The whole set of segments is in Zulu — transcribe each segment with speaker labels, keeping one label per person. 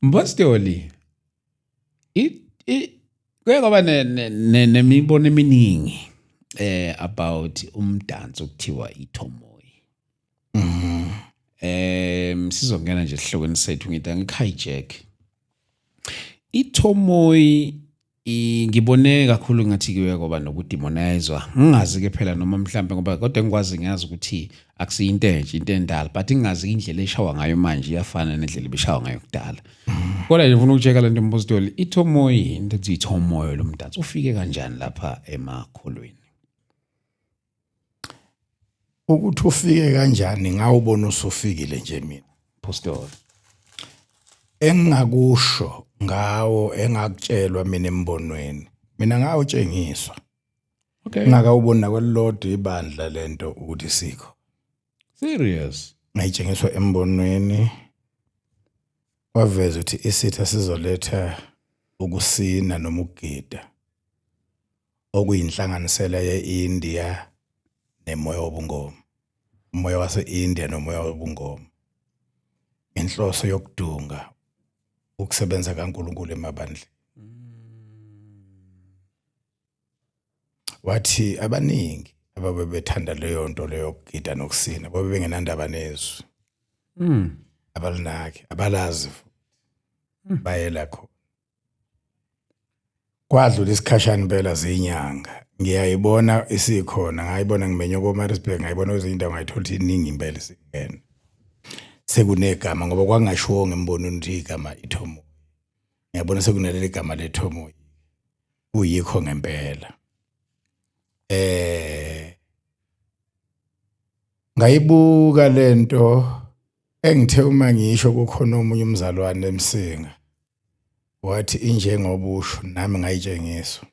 Speaker 1: Mbostoli kuye kwaba nemibono eminingi about umdanso okuthiwa iThomoyi. Sizongena nje esihlokweni sethu ngithi angihijack. iThomoyi ngibone kakhulu ngathi kuye kwaba nokudemonizwa. Ngingazi ke phela noma mhlambe ngoba kodwa ngikwazi ngiyazi ukuthi akusiyinto enje into endala but ngingazi indlela eshawa ngayo manje iyafana nendlela ebishawa ngayo kudala. Kodwa nje ngifuna ukucheka lento Mbostoli iThomoyi into ethi iThomoyo lo mdanso ufike kanjani lapha emakholweni?
Speaker 2: Ukuthi ufike kanjani ngawubona usufikile nje mina
Speaker 1: Mbostoli.
Speaker 2: Engingakusho ngawo engakutshelwa mina embonweni. Mina ngawutshengiswa.
Speaker 1: Okay.
Speaker 2: Ngakawubona kwelilodwa ibandla lento ukuthi sikho.
Speaker 1: Serious?
Speaker 2: Ngayitshengiswa embonweni. Waveza ukuthi isitha sizoletha ukusina noma ukugida. Okuyinhlanganisela ye-India nemoya wobungoma. Umoya wase-India nomoya wobungoma. Inhloso yokudunga ukusebenza kaNkulunkulu emabandleni. Wathi abaningi ababebethanda leyo nto leyo kugida nokusina babe bengenandaba nezwi. Abalinaki abalazi bayela khona. Kwadlula isikhashana impela zinyanga. Ngiyayibona isikhona, ngayibona ngimenywa koMaritzburg, ngayibona kwezinye indawo ngayithola iningi impela singena. Sekunegama ngoba kwangashiwo ngembonweni ukuthi igama iThomoyi. Ngiyabona sekunaleli gama leThomoyi. Kuyikho ngempela. Ngayibuka lento engithe uma ngisho kukhona omunye umzalwane eMsinga. Wathi injengobusho nami ngayitshengiswa.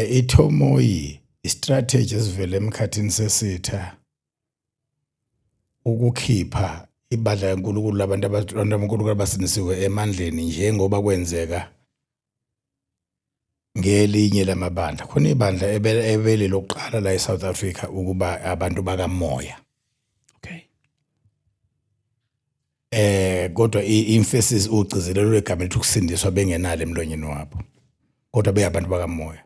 Speaker 2: iThomoyi istrategy esivele emkhathini sesitha ukukhipha ibandla kaNkulunkulu labantu abaNkulunkulu abasinisiwe emandleni njengoba kwenzeka ngelinye lamabandla. Khona ibandla ebele lokuqala la eSouth Africa ukuba abantu bakamoya.
Speaker 1: Okay.
Speaker 2: Kodwa emphasis ugcizelelo lwegama lithi ukusindiswa bengenalo emlonyeni wabo. Kodwa beyabantu bakamoya.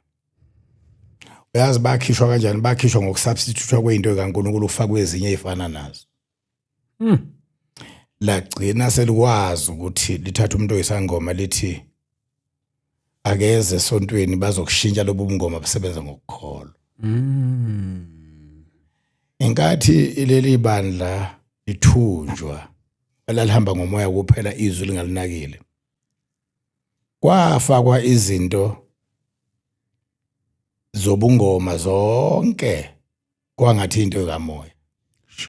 Speaker 2: Uyazi bakhishwa kanjani? Bakhishwa ngokusubstitute kwezinto kaNkulunkulu ufakwe ezinye ezifana nazo. Lagcina selikwazi ukuthi lithatha umuntu oyisangoma lithi akeze esontweni bazokushintsha lobu bungoma busebenza ngokukholwa. Inkathi ileli bandla lithunjwa elalihamba ngomoya kuphela izwi lingalinakile. Kwafakwa izinto zobungoma zonke kwangathi into kamoya.